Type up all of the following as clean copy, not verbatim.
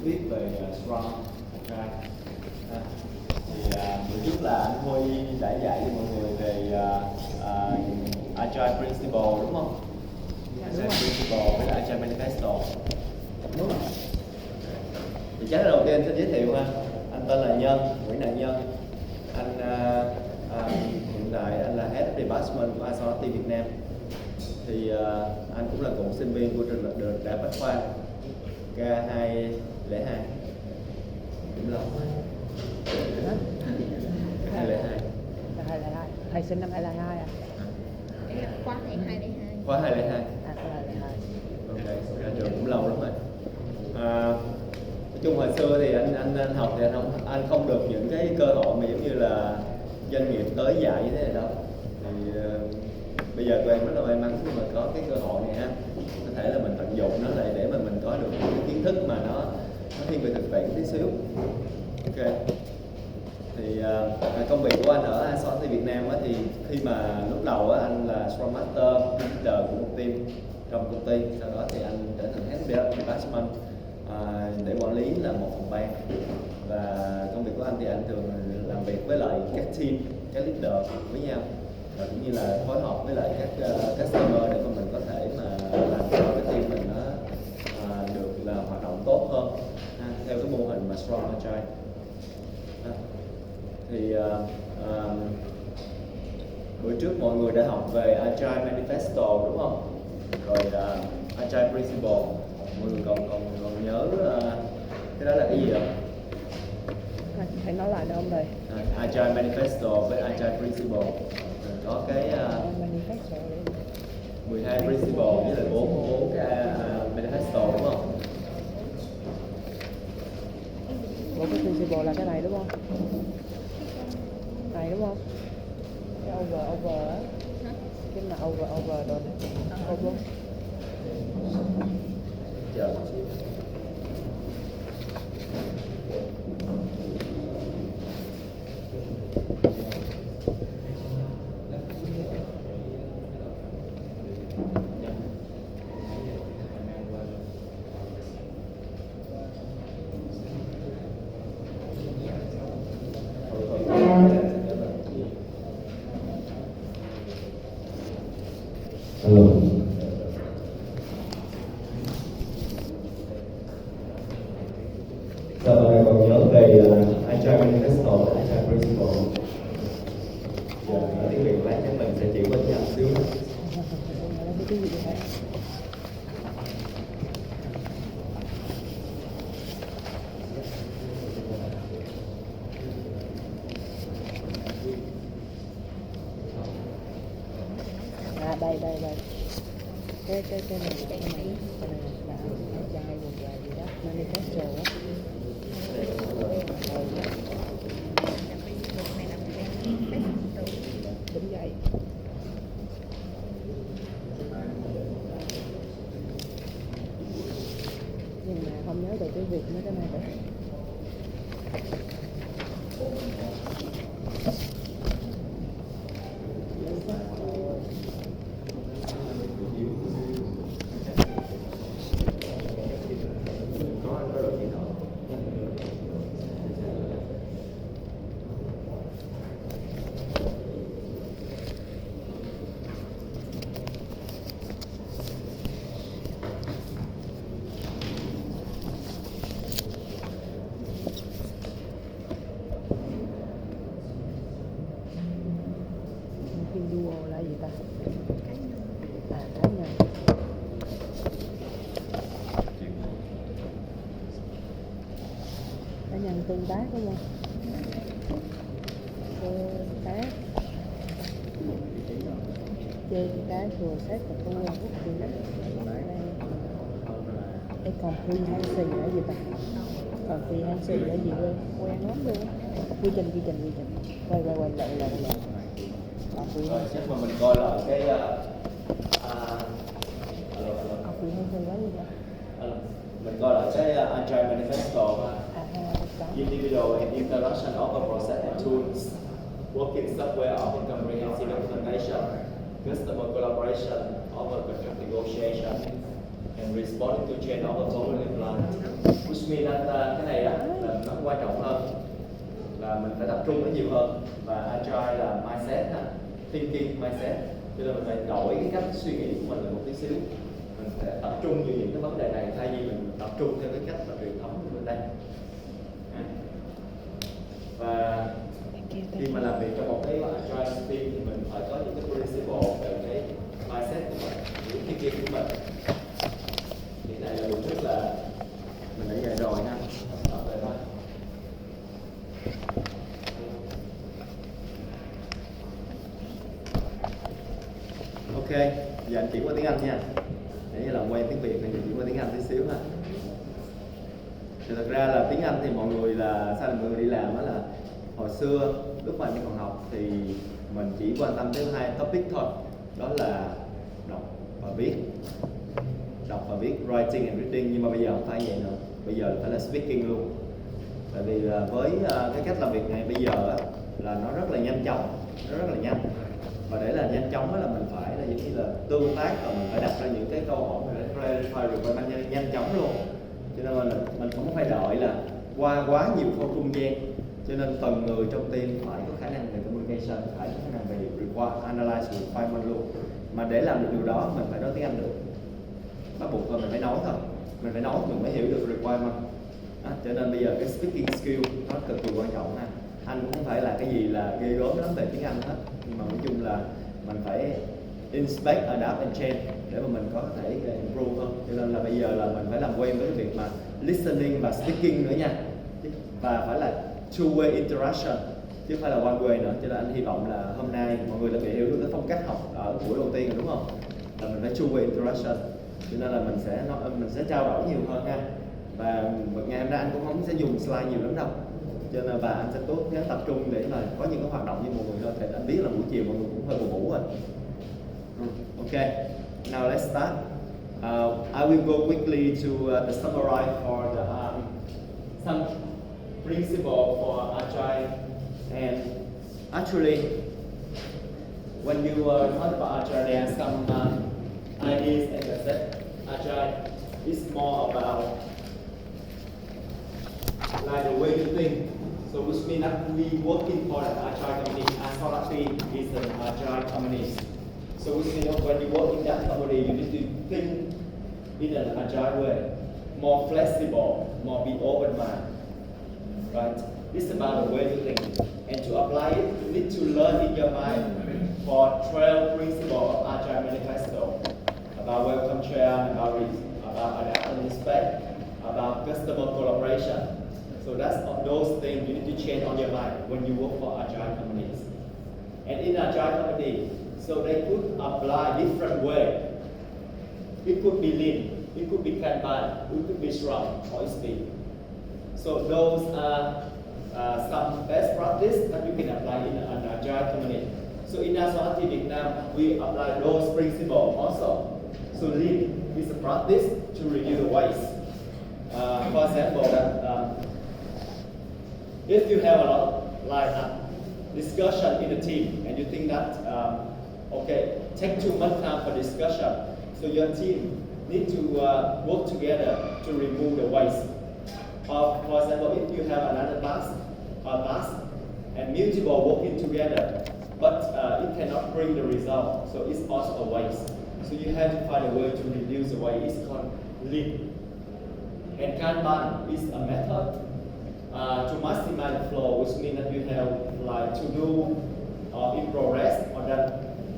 thuyết về Scrum. Okay. Bữa trước là anh Huy đã dạy cho mọi người về Agile Principle đúng không? Agile Principle với Agile Manifesto. Đúng không? Thì chắc là đầu tiên xin giới thiệu ha. Anh tên là Nhân, Nguyễn Đại Nhân. Anh hiện tại anh là Head of Department của ISOT Việt Nam. Thì anh cũng là cựu sinh viên của trường Đại học Bách Khoa K202. Đúng không? 202. Thầy sinh năm 2002 à? Khóa này 202. Khóa 202. Khóa 202. Ok, ra trường cũng lâu lắm rồi. Nói chung hồi xưa thì anh học thì anh không được những cái cơ hội mà giống như là doanh nghiệp tới dạy như thế này đâu. Thì bây giờ tụi em rất là may mắn khi mà có cái cơ hội này ha. Có thể là mình tận dụng nó lại để mà mình có được những cái kiến thức mà nó thiên về thực tiễn tí xíu. Ok. Thì công việc của anh ở ISOT Việt Nam thì khi mà lúc đầu anh là Scrum Master, leader của một team trong công ty, sau đó thì anh trở thành Head of Department để quản lý là một phòng ban. Và công việc của anh thì anh thường làm việc với lại các team, các leader với nhau, và cũng như là phối hợp với lại các customer để mà mình có thể mà làm cho cái team mình nó được là hoạt động tốt hơn theo cái mô hình mà Scrum Agile. Thì bữa trước mọi người đã học về Agile Manifesto đúng không? Rồi Agile Principle, mọi người còn nhớ cái đó là cái gì không? Hãy nói lại được không thầy? Agile Manifesto với Agile Principle có cái 12 Principle với lại 4 cái Manifesto đúng không? 4 cái Principle là cái này đúng không? Này đúng không? Cái over á. Cái mà over rồi này. Over. Chờ. Mọi người còn nhớ về Agile Manifesto và Agile Principle. Giờ ở tiếng Việt lát chắc mình sẽ chịu bất nhập xíu. Đây. Cái này là Agile gì đó, Manifesto á. Đúng vậy. Nhưng mà không nhớ được cái việc mấy cái này rồi. Duo là gì ta? Cá nhân. Cá nhân tương tác đúng không? Tương tác. Trên cái process của tôi là rất là cái comprehension là gì ta? Comprehension là gì luôn? Quen lắm luôn. Quy trình. Quay lại. Rồi chắc mà mình coi lại cái mình coi lại cái Agile Manifesto Individual and Interaction of a Process and Tools, Working Software of a Comprehensive Documentation, Customer Collaboration of a Contract Negotiation, and responding to change of a following plan. Which means that cái này á là nó quan trọng hơn, là mình phải tập trung nó nhiều hơn, và agile là mindset ha, thinking mindset, cho nên mình phải đổi cái cách suy nghĩ của mình là một tí xíu. Mình sẽ tập trung vào những cái vấn đề này thay vì mình tập trung theo cái cách là truyền thống của bên đây. Và khi mà làm việc trong một cái agile team thì mình phải có những cái principle về cái mindset của mình, những thinking của mình. Thì này là lúc trước là mình đã dạy rồi ha. Tập lại thôi. Ok, giờ anh chuyển qua tiếng Anh nha. Để như là quen tiếng Việt thì chuyển qua tiếng Anh tí xíu ha. Thì thật ra là tiếng Anh thì mọi người là sao, là mọi người đi làm đó là hồi xưa lúc mà mình còn học thì mình chỉ quan tâm tới hai topic thôi, đó là đọc và viết, writing and reading. Nhưng mà bây giờ không phải vậy nữa, bây giờ phải là speaking luôn. Tại vì là với cái cách làm việc này bây giờ á, là nó rất là nhanh chóng, nó rất là nhanh. Và để là nhanh chóng đó là mình phải là giống như là tương tác, và mình phải đặt ra những cái câu hỏi để clarify requirement nhanh chóng luôn. Cho nên là mình không phải đợi là qua quá nhiều khâu trung gian. Cho nên từng người trong team phải có khả năng về communication, phải có khả năng về analyze requirement luôn. Mà để làm được điều đó mình phải nói tiếng Anh được, bắt buộc thôi, mình phải nói thôi, mình phải nói mình mới hiểu được requirement. Cho nên bây giờ cái speaking skill nó cực kỳ quan trọng ha. Anh cũng không phải là cái gì là ghê gớm lắm về tiếng Anh hết, nhưng mà nói chung là mình phải inspect, adapt and change để mà mình có thể improve hơn. Cho nên là bây giờ là mình phải làm quen với cái việc mà listening và speaking nữa nha, và phải là two-way interaction chứ không phải là one way nữa. Cho nên anh hy vọng là hôm nay mọi người đã bị hiểu được cái phong cách học ở buổi đầu tiên rồi đúng không? Là mình phải two-way interaction, cho nên là mình sẽ trao đổi nhiều hơn ha. Và ngày hôm nay anh cũng không sẽ dùng slide nhiều lắm đâu, cho nên và anh sẽ tốt gắng tập trung để mà có những cái hoạt động như mọi người thôi. Thì anh biết là buổi chiều mọi người cũng hơi buồn ngủ rồi. Okay, now let's start. I will go quickly to the summarize for the some principle for agile. And actually, when you talk about agile, there are some ideas and concepts. Agile is more about like the way you think. So which means that we working for an agile company. Astrology is an agile company. So which means that when you work in that company, you need to think in an agile way, more flexible, more be open mind. Right? It's about the way you think. And to apply it, you need to learn in your mind for 12 principles of agile manifesto about welcome share, about adapt and respect, about customer collaboration. So that's those things you need to change on your mind when you work for agile companies. And in agile company, so they could apply different way. It could be lean, it could be Kanban, it could be Scrum or Speed. So those are some best practice that you can apply in an agile company. So in Astrology Vietnam, we apply those principles also. So lean is a practice to reduce the waste. For example, that if you have a lot like discussion in the team and you think that okay, take too much time for discussion, so your team need to work together to remove the waste. Or for example, if you have another task and multiple working together, but it cannot bring the result, so it's also a waste. So you have to find a way to reduce the waste. It's called lean. And Kanban is a method to maximize the flow, which means that you have like to do in progress or done,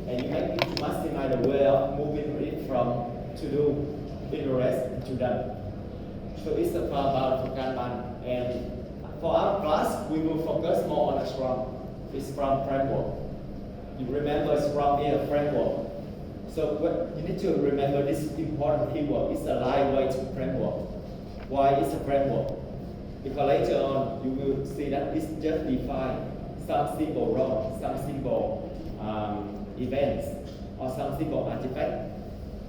and you make it to maximize the way of moving it from to do in progress to done. So it's about for Kanban. And for our class, we will focus more on the Scrum. It's Scrum framework. You remember Scrum is a framework. So what you need to remember this important keyword. It's a lightweight framework. Why it's a framework? Because later on you will see that it's just define some simple role, some simple events, or some simple artifact.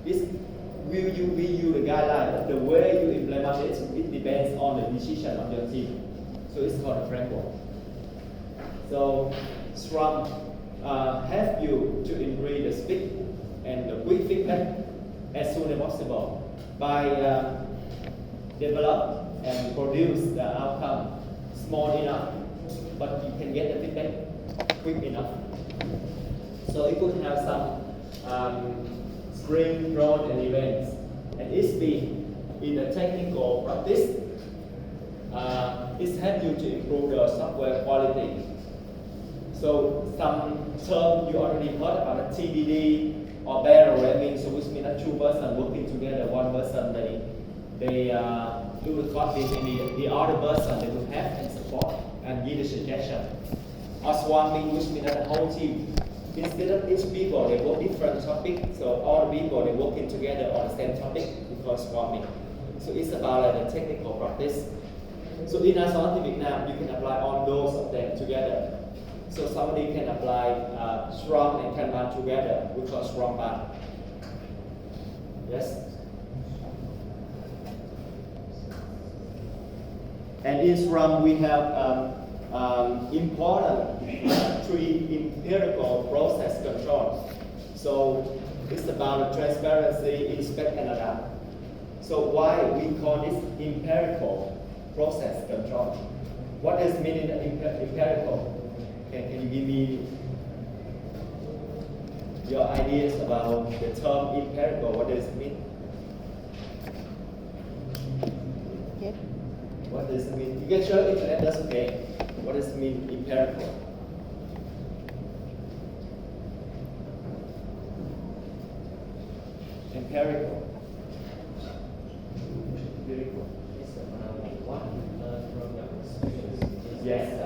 Will you the guideline, but the way you implement it depends on the decision of your team. So it's called a framework. So Scrum help you to increase the speed and the quick feedback as soon as possible by develop and produce the outcome small enough, but you can get the feedback quick enough. So it could have some sprint, run, and events, and it's been in the technical practice. It helps you to improve the software quality. So some term you already heard about the TDD or barrel ramming, so which means that two persons working together. One person they do the coding, and the other person they will help and support and give the suggestion. Or swarming, which means that the whole team, instead of each people they work different topic, so all the people they working together on the same topic, we call swarming. So it's about the technical practice. So in our scientific now, you can apply all those of them together. So somebody can apply Scrum and Kanban together, we call Scrumban. Yes? And in Scrum we have important three empirical process control. So it's about transparency, inspect, and adapt. So why we call this empirical process control? What does it mean in empirical? Can you give me your ideas about the term empirical? What does it mean? Yes. What does it mean? You can show internet, that's okay. What does it mean empirical? Empirical. Empirical. Yes.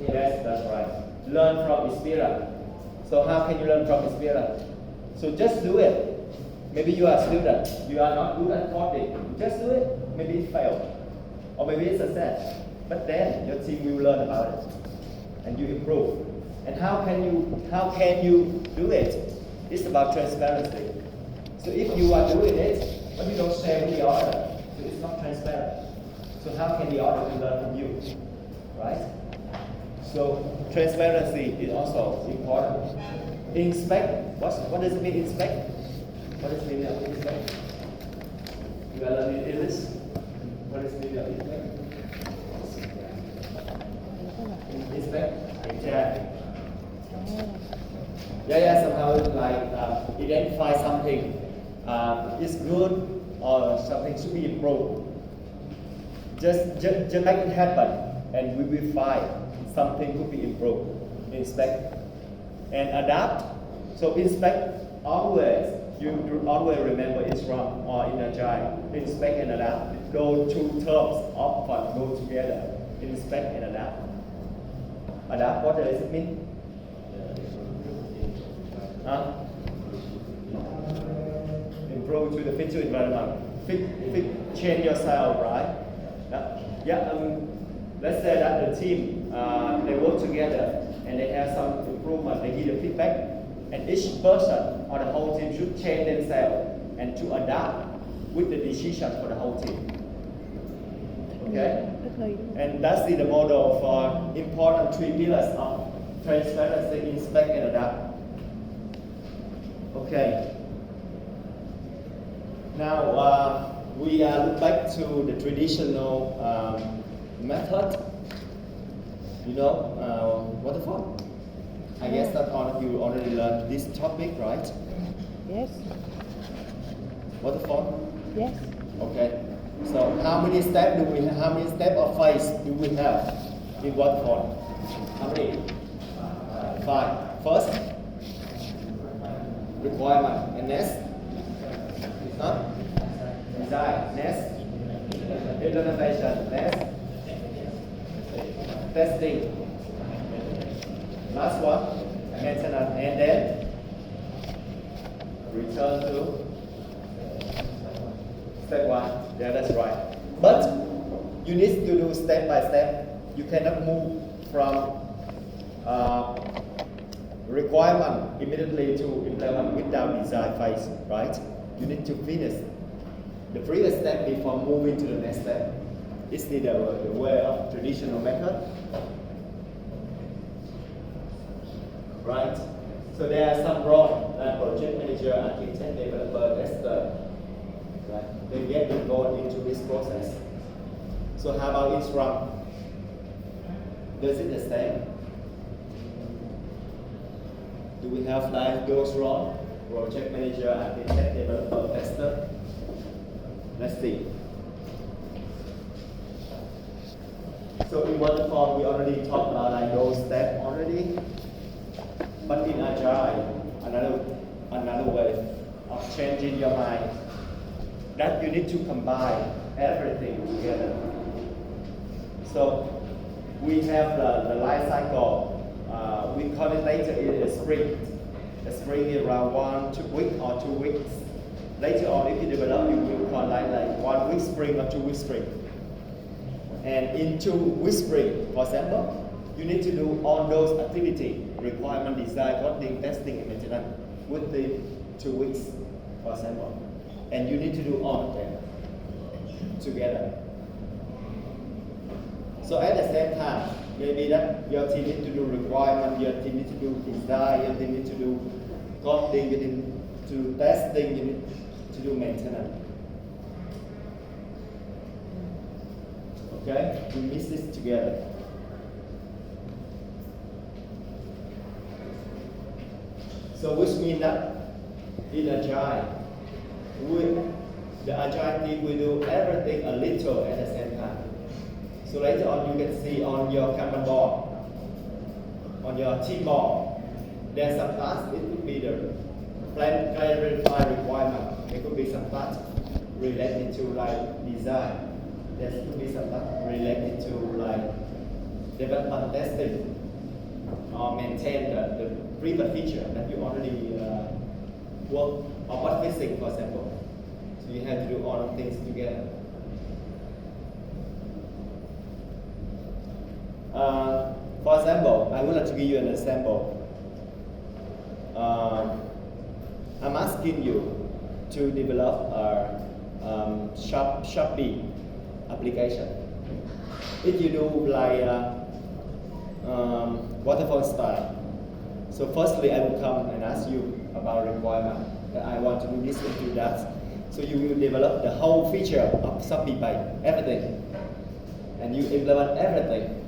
Yes, that's right. Learn from experience. So how can you learn from experience? So just do it. Maybe you are a student, you are not good at coding. Just do it. Maybe it failed, or maybe it's success. But then your team will learn about it, and you improve. And how can you do it? It's about transparency. So if you are doing it, but you don't share with the other, so it's not transparent. So how can the other learn from you, right? So transparency is also important. Inspect. What does it mean? Inspect. What does it mean? Inspect. You are learning English. What does it mean? Inspect. Inspect. Yeah. Somehow like identify something is good or something should be improved. Just make it happen, and we will find something could be improved. Inspect and adapt. So inspect always. You always remember in Scrum or in Agile. Inspect and adapt. Those two terms often go together. Inspect and adapt. Adapt. What does it mean? Improve to the fit to environment. Fit change yourself, right? Let's say that the team they work together and they have some improvement, they give the feedback, and each person or the whole team should change themselves and to adapt with the decision for the whole team. Okay? And that's the model for important three pillars of transparency, inspect, and adapt. Okay. Now we look back to the traditional method. You know, waterfall. I guess that all of you already learned this topic, right? Yes. Waterfall. Yes. Okay. So how many steps do we have? How many steps or phase do we have in waterfall? How many? 5. First, requirement, and next, design, next, implementation, next, testing. Last one, maintenance, and then return to step 1. Yeah, that's right. But you need to do step by step. You cannot move from requirement immediately to implement without design phase, right? You need to finish the previous step before moving to the next step. It's the way of traditional method, right? So there are some role like project manager, architect, developer, tester. Right? They get involved into this process. So how about each run? Does it the same? Do we have like those roles? Project manager, architect, developer, tester? Let's see. So in waterfall, we already talked about like those steps already. But in Agile, another way of changing your mind, that you need to combine everything together. So we have the life cycle. We call it later in a sprint. A sprint is around 1 week or 2 weeks. Later on, if you develop, you will call like 1 week sprint or 2 week sprint. And in 2 week sprint, for example, you need to do all those activities, requirement design, coding, testing, and maintenance within 2 weeks, for example. And you need to do all of them together. So at the same time, maybe that your team needs to do requirement, your team needs to do design, your team needs to do coding, you need to do testing, you need to do maintenance. Okay, we mix this together. So which means that in Agile, the Agile team will do everything a little at the same time. So later on you can see on your Kanban board, on your team board, there's some tasks. It could be the plan, clarify requirement. There could be some tasks related to like design. There could be some tasks related to like development testing or maintain the previous feature that you already work or bug fixing, for example. So you have to do all of things together. For example, I would like to give you an example. I'm asking you to develop a Shopee application. If you do like waterfall style, so firstly I will come and ask you about requirement that I want to do this and do that. So you will develop the whole feature of Shopee Pay, everything, and you implement everything.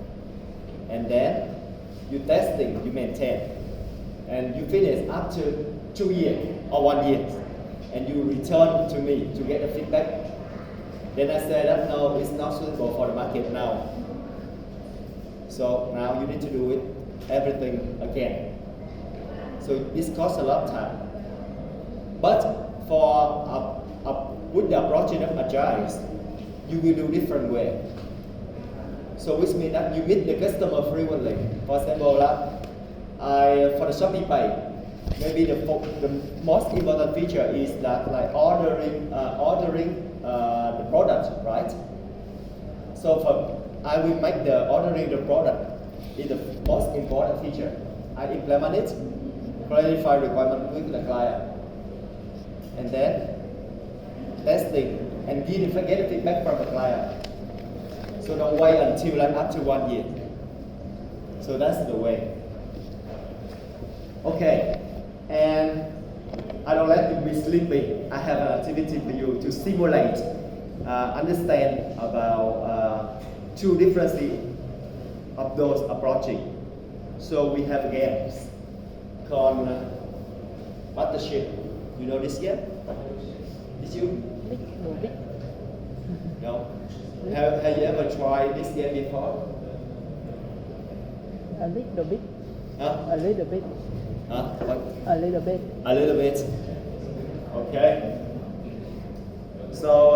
And then you testing, you maintain, and you finish after 2 years or 1 year, and you return to me to get the feedback. Then I say that no, it's not suitable for the market now. So now you need to do it everything again. So this costs a lot of time. But for with the approach of Agile, you will do different way. So which means that you meet the customer frequently. For example, for the Shopee Pay, maybe the most important feature is that like ordering the product, right? So I will make the ordering the product is the most important feature. I implement it, clarify requirement with the client, and then testing and get the feedback from the client. So don't wait until like after 1 year. So that's the way. Okay, and I don't like to be sleepy. I have an activity for you to simulate, understand about two differences of those approaches. So we have games called Battleship. You know this game? Did you? No. Have you ever tried this game before? A little bit. Huh? A little bit. Huh? What? A little bit. A little bit. Okay. So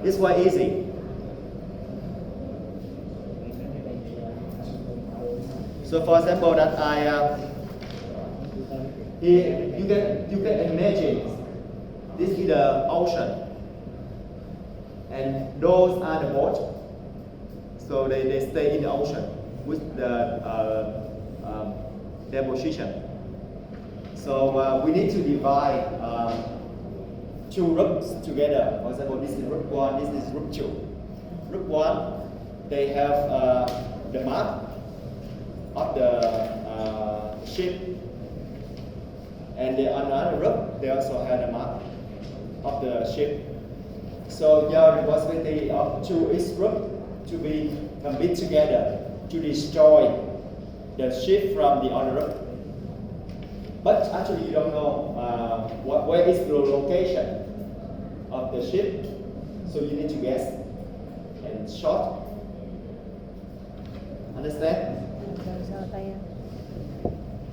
it's quite easy. So for example, that you can imagine this is the ocean, and those are the boats. So they stay in the ocean with their position. So we need to divide two groups together. For example, this is group 1, this is group 2. Group 1, they have the map of the ship, and the another group they also had a map of the ship. So your responsibility to each group to be commit together to destroy the ship from the other group. But actually you don't know where is the location of the ship, so you need to guess and shot. Understand? Rồi sao tay em?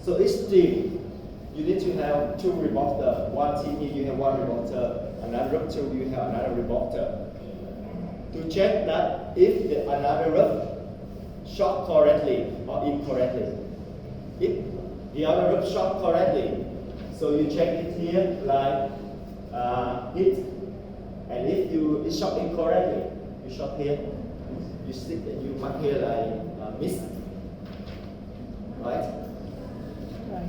So each team, you need to have two reporter. One team here you have one reporter, another group two you have another reporter. To check that if another group shot correctly or incorrectly. If the other group shot correctly, so you check it here like hit, and if you shot incorrectly, you shot here, you mark here like miss, right? Rồi.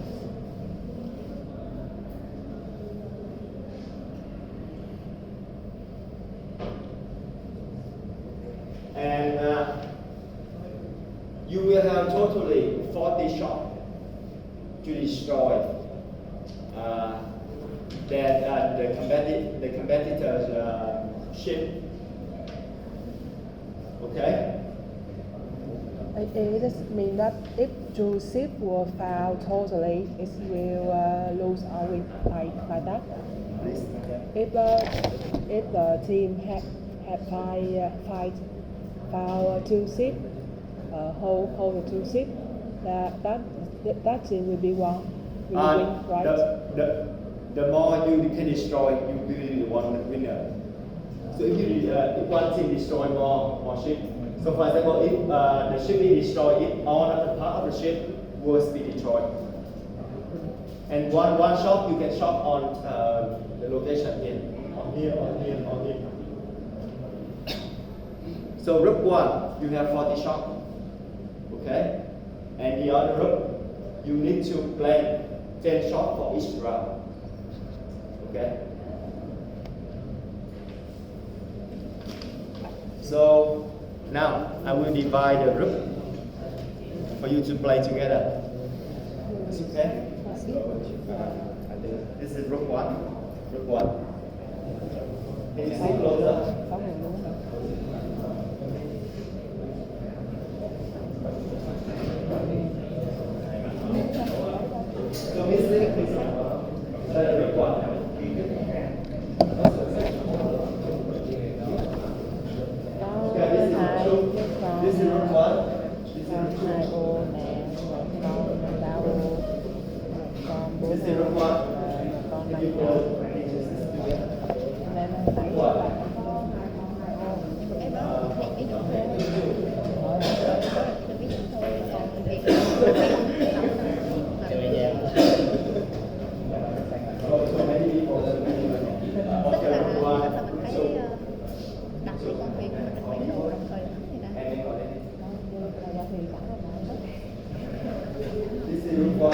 And you will have totally 40 shots to destroy the competitor's ship. Okay? It does mean that if two ships were found totally, it will lose or win like that. Please. If the team had found two ships, hold the two ships, that team will be win, right? The more you can destroy, you will be the one winner. So if one team destroy more ships, so for example, if the ship is destroyed, if all of the part of the ship will be destroyed, and one shot you can shot on the location here, on here. So group 1, you have 40 shots, okay? And the other group, you need to play 10 shots for each round, okay? So now I will divide the group for you to play together. It's okay? So, this is group 1. Group 1. Can you see closer? Có người luôn hả? So Miss Lee, please. Group 1. Okay, this is group 2. This is group 1. This is group 2. Hai ô nè, một con 3 ô, một con 4 This is ô, group 1. một con 5 If you ô. go, Nên nãy Group 1. Em đó thì ví dụ thôi, ví dụ thôi, còn việc So many people. tức Okay, là group 1. mình thấy đặt cái công việc mình phải đồ đồng thời thì đó. And then ra thì cả là hết. this is group 1.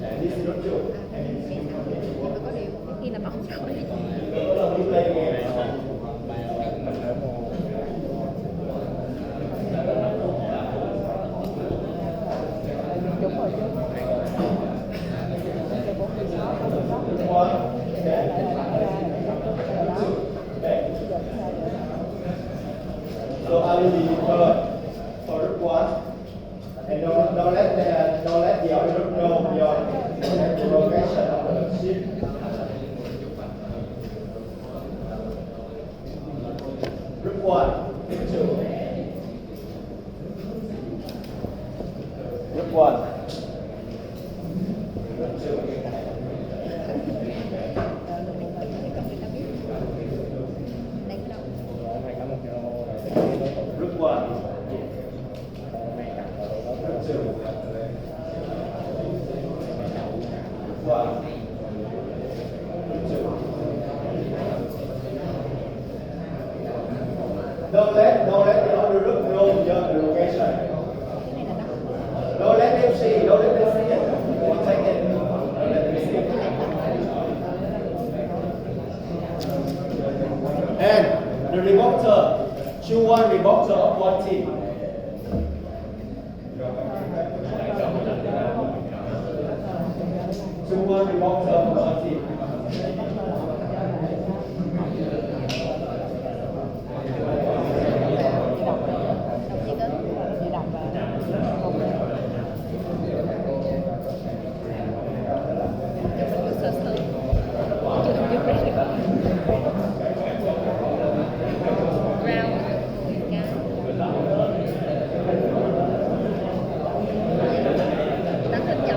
And this is group 2. And this is Nhưng group mà có điều khi là bóng rồi Hello, we play game. Đúng rồi chứ. One, okay. So I will be for group 1, and don't let the other group know your location of the ship. Group 1, group 2. Group 1. Group 2. cần người ta biết đây cái đâu Group 1. Group 2. Group 1. Group 2. Don't let the other group know your location. cái này là đâu Don't let them see. Don't let them see it. Don't take it. Don't let them see it. And the reporter, choose one reporter of one team.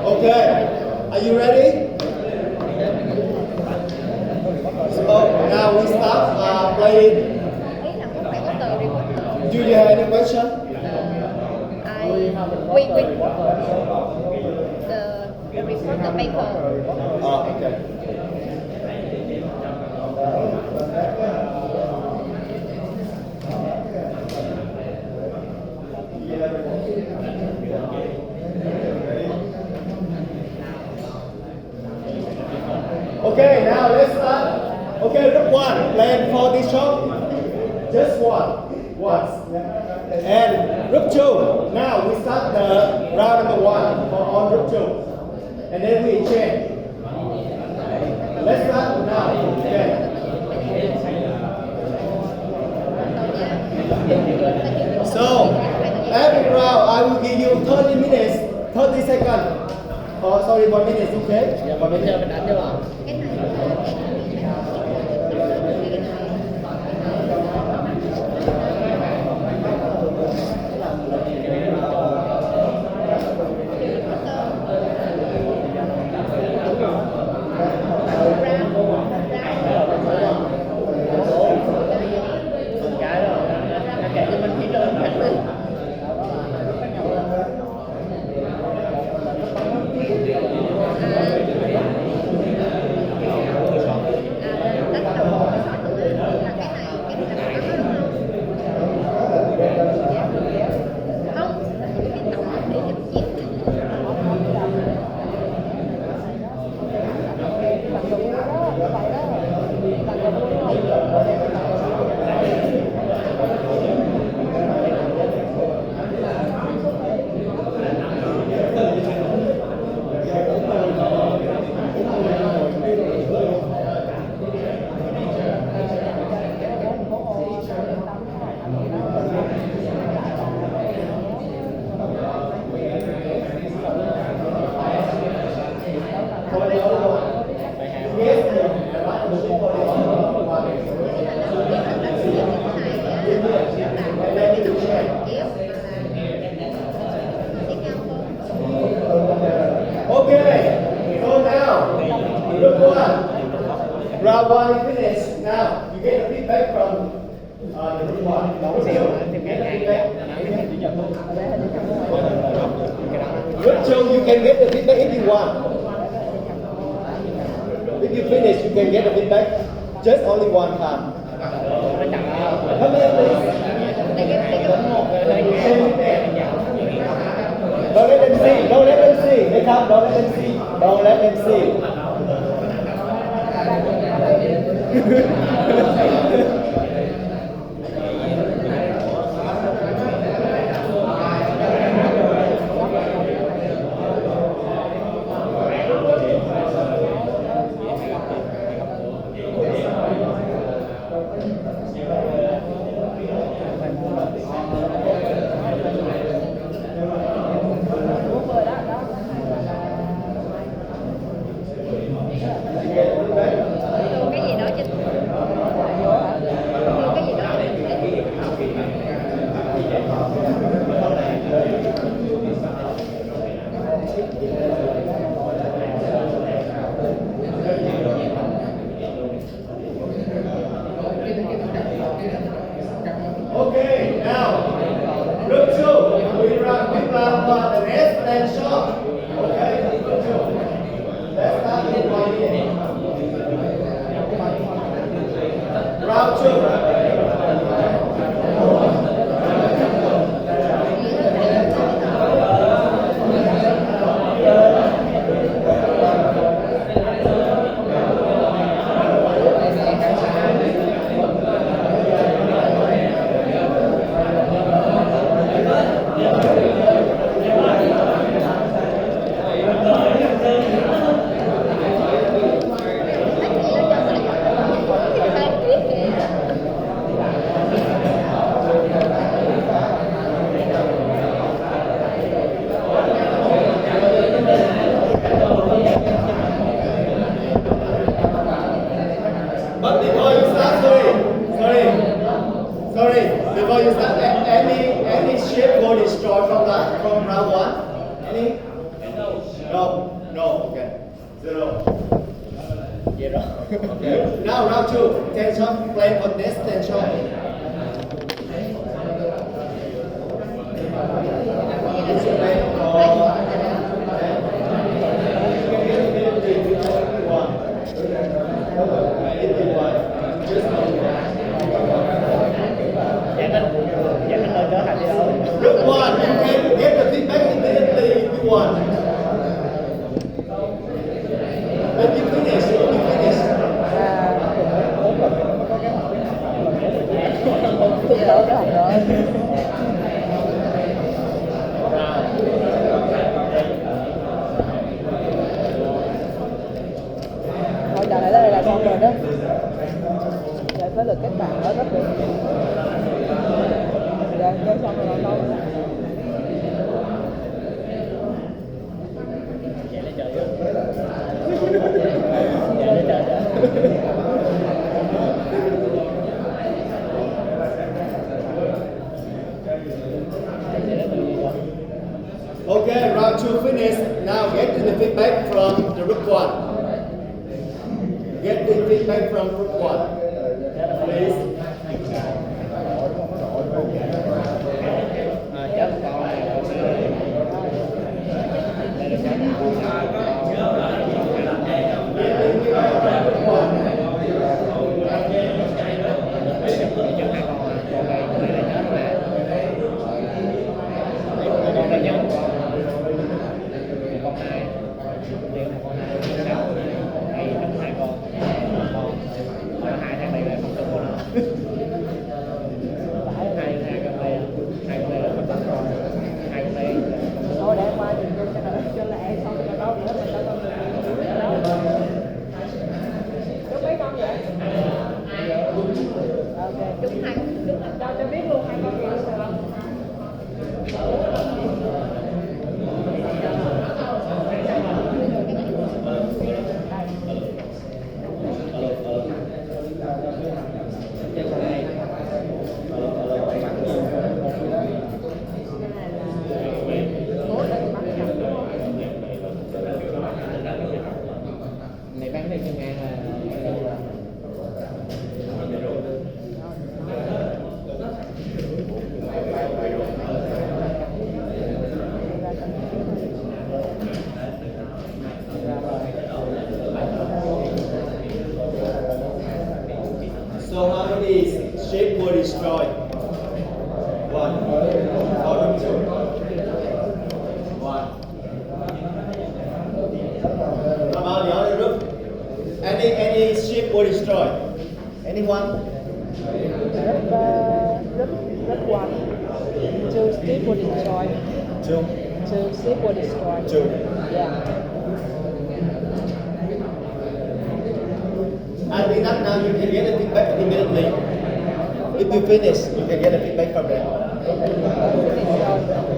Okay, are you ready? So now we start playing. Ý là có phải có từ reporter. Do you have any question? We the reporter paper. Oh, okay. Okay, now let's start. Okay, group one, plan for this shot. Just one, once. And group two, now we start the round number one for all group two. And then we change. Let's start now. Okay. So, every round I will give you 30 minutes, 30 seconds. Oh, sorry, 1 minute, okay? Dạ, còn bây giờ mình đánh chưa ạ? Cái này là Cái đó, nó kể cho mình chỉ đơn giản đi. Okay, so now, group one. Round one is finished. Now, you get the feedback from the group one. Group two, you can get the feedback if you want. If you finish, you can get the feedback just only one time. Come here, please. Don't let them see. Don't let them see. They come. Don't let them see. Don't let them see. cái gì đó trên cái gì đó Okay, now group two. We plan for the next plan shot. Okay, group two. Let's start with 1 minute. Round two. destroyed from round one? Any? No. Okay. 0. Zero. Okay. Now round 2. Tension. Play on this tension. Dạ mình lên trở thành gì đâu. Group 1, you can get the feedback immediately if you want. When you finish. Không đỡ cái học rồi. Thôi giờ này đây là xong rồi đó. Giờ tới lượt các bạn ở rất được. Giờ chơi xong rồi đâu. Dạ lấy trời á. Dạ lấy trời á. Okay, round 2 finished. Now get to the feedback from the group 1. Get the feedback from group 1. Please. Chắc còn này. Thôi để qua thì cho lẹ xong rồi đâu nữa mình đâu Chúc mấy con vậy? Ok. Đúng hai đúng là Cho biết luôn hai con gì luôn được không? Này bán đi cho ngang là So how many ships were destroyed? 1. Or 2? 1. How about the other group? Any ship were destroyed? Anyone? Rất one. Two ship were destroyed. 2. Two ship were destroyed. 2. Yeah. I think that now you can get the feedback immediately. If you finish, you can get the feedback from them.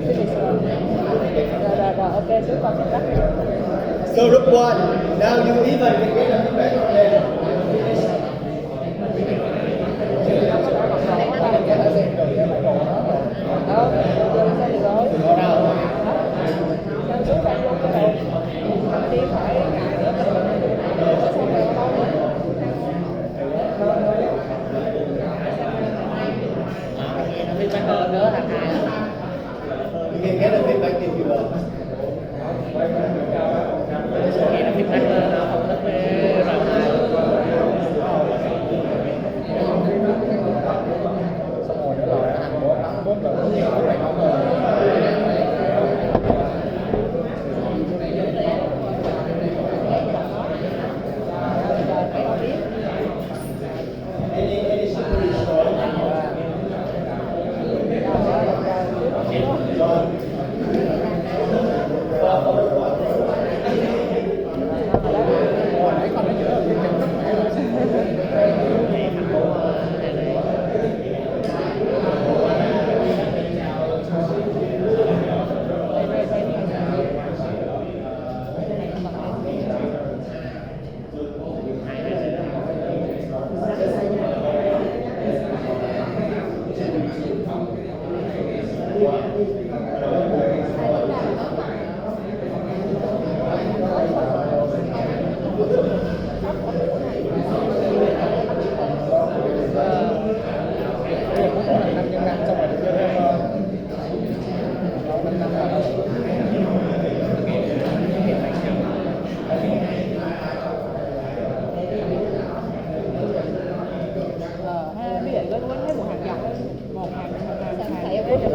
Finish rồi. Rồi, ok, xuống con feedback. So group 1, now you even can get the feedback from them. Đâu, giờ sao được rồi? ở đâu? Sao xuống đây luôn cái đầu. Đi phải cài nữa. Xong rồi đâu nữa. Nó biết bán hơn nữa thành hai. You can get the feedback if you want. Nghe nó biết bán hơn nó không thích với round hai.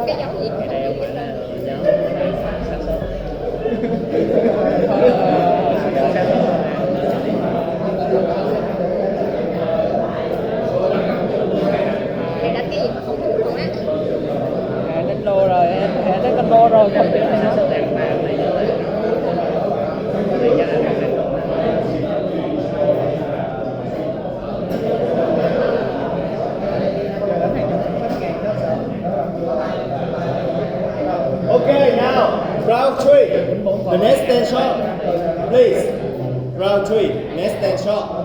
đó cái là dấu gì cái không đây không biết phải là đâu. dấu sáng sớm Thầy đánh cái gì mà không hiểu luôn á. đánh lô rồi, đánh con lô rồi không biết nó nữa. sẽ đèn vàng này nữa này chắc là đèn đồ Okay, now round 3. The next 10 shot, please. Round 3, next 10 shot.